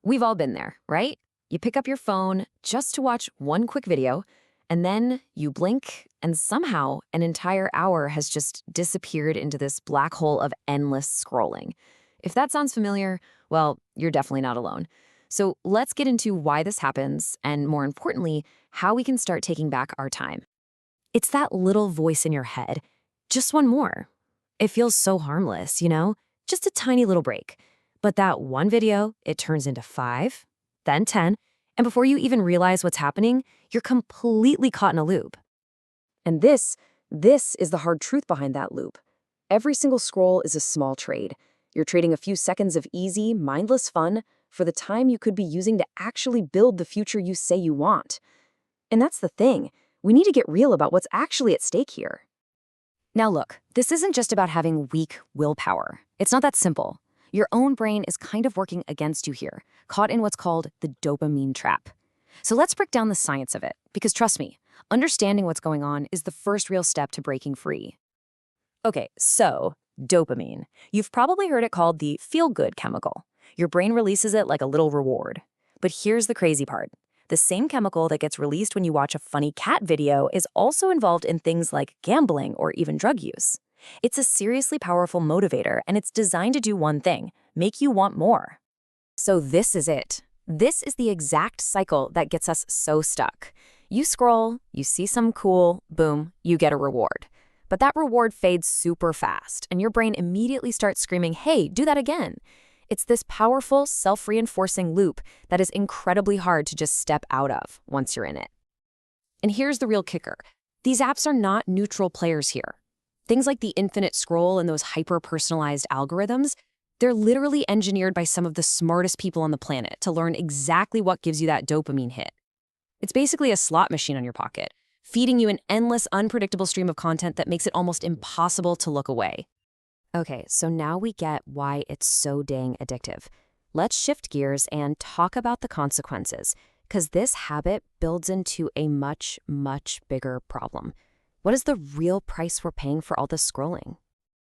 We've all been there, right? You pick up your phone just to watch one quick video, and then you blink, and somehow an entire hour has just disappeared into this black hole of endless scrolling. If that sounds familiar, well, you're definitely not alone. So let's get into why this happens, and more importantly, how we can start taking back our time. It's that little voice in your head. Just one more. It feels so harmless, Just a tiny little break. But that one video, it turns into 5, then 10, and before you even realize what's happening, you're completely caught in a loop. And this is the hard truth behind that loop. Every single scroll is a small trade. You're trading a few seconds of easy, mindless fun for the time you could be using to actually build the future you say you want. And that's the thing. We need to get real about what's actually at stake here. Now look, this isn't just about having weak willpower. It's not that simple. Your own brain is kind of working against you here, caught in what's called the dopamine trap. So let's break down the science of it, because trust me, understanding what's going on is the first real step to breaking free. Okay, so dopamine. You've probably heard it called the feel-good chemical. Your brain releases it like a little reward. But here's the crazy part. The same chemical that gets released when you watch a funny cat video is also involved in things like gambling or even drug use. It's a seriously powerful motivator, and it's designed to do one thing: make you want more. So this is it. This is the exact cycle that gets us so stuck. You scroll, you see some cool, boom, you get a reward. But that reward fades super fast, and your brain immediately starts screaming, hey, do that again. It's this powerful, self-reinforcing loop that is incredibly hard to just step out of once you're in it. And here's the real kicker. These apps are not neutral players here. Things like the infinite scroll and those hyper-personalized algorithms, they're literally engineered by some of the smartest people on the planet to learn exactly what gives you that dopamine hit. It's basically a slot machine on your pocket, feeding you an endless, unpredictable stream of content that makes it almost impossible to look away. Okay, so now we get why it's so dang addictive. Let's shift gears and talk about the consequences, because this habit builds into a much, much bigger problem. What is the real price we're paying for all this scrolling?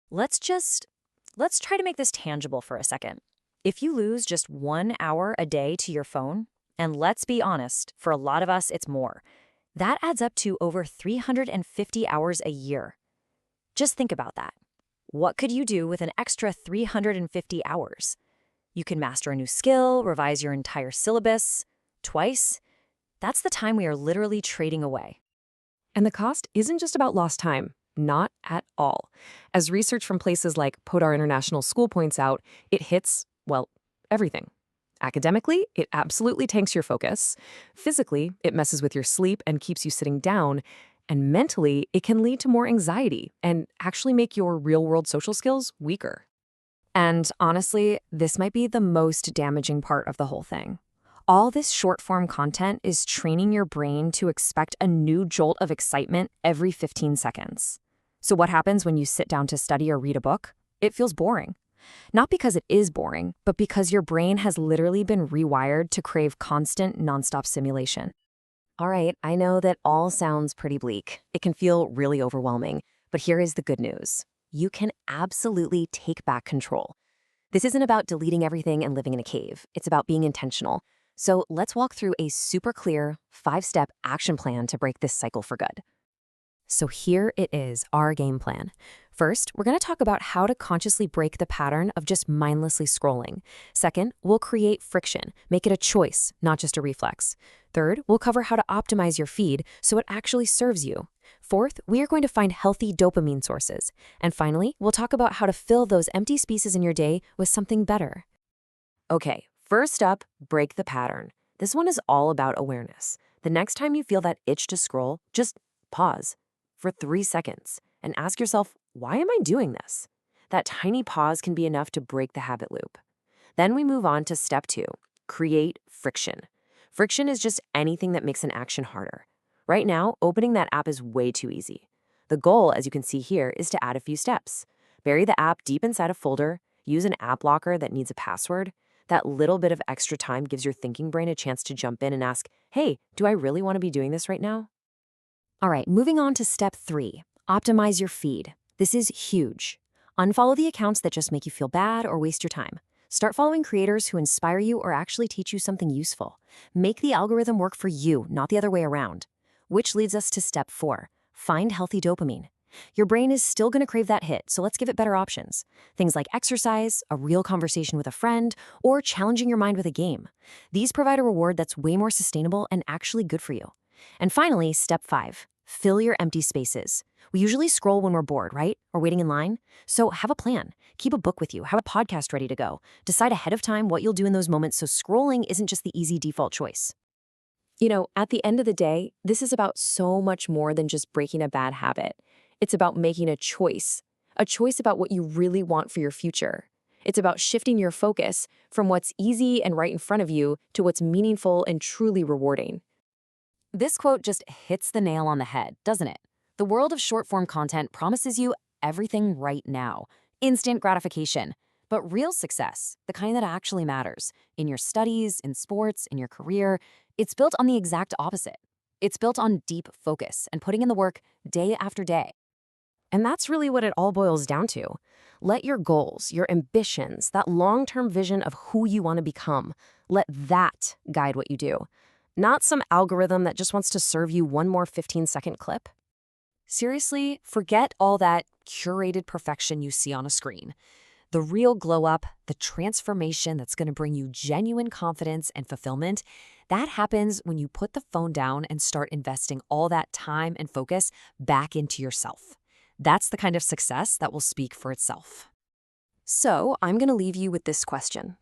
Let's try to make this tangible for a second. If you lose just 1 hour a day to your phone, and let's be honest, for a lot of us, it's more, that adds up to over 350 hours a year. Just think about that. What could you do with an extra 350 hours? You can master a new skill, revise your entire syllabus twice. That's the time we are literally trading away. And the cost isn't just about lost time. Not at all. As research from places like Podar International School points out, it hits, well, everything. Academically, it absolutely tanks your focus. Physically, it messes with your sleep and keeps you sitting down. And mentally, it can lead to more anxiety and actually make your real-world social skills weaker. And honestly, this might be the most damaging part of the whole thing. All this short-form content is training your brain to expect a new jolt of excitement every 15 seconds. So what happens when you sit down to study or read a book? It feels boring. Not because it is boring, but because your brain has literally been rewired to crave constant, nonstop stimulation. All right, I know that all sounds pretty bleak. It can feel really overwhelming, but here is the good news. You can absolutely take back control. This isn't about deleting everything and living in a cave. It's about being intentional. So let's walk through a super clear 5-step action plan to break this cycle for good. So here it is, our game plan. First, we're going to talk about how to consciously break the pattern of just mindlessly scrolling. Second, we'll create friction, make it a choice, not just a reflex. Third, we'll cover how to optimize your feed so it actually serves you. Fourth, we are going to find healthy dopamine sources. And finally, we'll talk about how to fill those empty spaces in your day with something better. Okay, first up, break the pattern. This one is all about awareness. The next time you feel that itch to scroll, just pause for 3 seconds and ask yourself, why am I doing this? That tiny pause can be enough to break the habit loop. Then we move on to step 2, create friction. Friction is just anything that makes an action harder. Right now, opening that app is way too easy. The goal, as you can see here, is to add a few steps. Bury the app deep inside a folder, use an app locker that needs a password. That little bit of extra time gives your thinking brain a chance to jump in and ask, hey, do I really want to be doing this right now? All right, moving on to step 3, optimize your feed. This is huge. Unfollow the accounts that just make you feel bad or waste your time. Start following creators who inspire you or actually teach you something useful. Make the algorithm work for you, not the other way around. Which leads us to step 4. Find healthy dopamine. Your brain is still going to crave that hit, so let's give it better options. Things like exercise, a real conversation with a friend, or challenging your mind with a game. These provide a reward that's way more sustainable and actually good for you. And finally, step 5. Fill your empty spaces. We usually scroll when we're bored, right? Or waiting in line. So have a plan. Keep a book with you. Have a podcast ready to go. Decide ahead of time what you'll do in those moments so scrolling isn't just the easy default choice. At the end of the day, this is about so much more than just breaking a bad habit. It's about making a choice about what you really want for your future. It's about shifting your focus from what's easy and right in front of you to what's meaningful and truly rewarding. This quote just hits the nail on the head, doesn't it? The world of short-form content promises you everything right now, instant gratification. But real success, the kind that actually matters, in your studies, in sports, in your career, it's built on the exact opposite. It's built on deep focus and putting in the work day after day. And that's really what it all boils down to. Let your goals, your ambitions, that long-term vision of who you want to become, let that guide what you do. Not some algorithm that just wants to serve you one more 15-second clip. Seriously, forget all that curated perfection you see on a screen. The real glow up, the transformation that's going to bring you genuine confidence and fulfillment, that happens when you put the phone down and start investing all that time and focus back into yourself. That's the kind of success that will speak for itself. So I'm going to leave you with this question.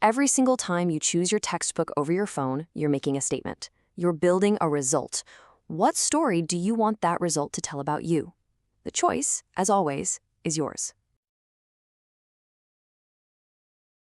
Every single time you choose your textbook over your phone, you're making a statement. You're building a result. What story do you want that result to tell about you? The choice, as always, is yours.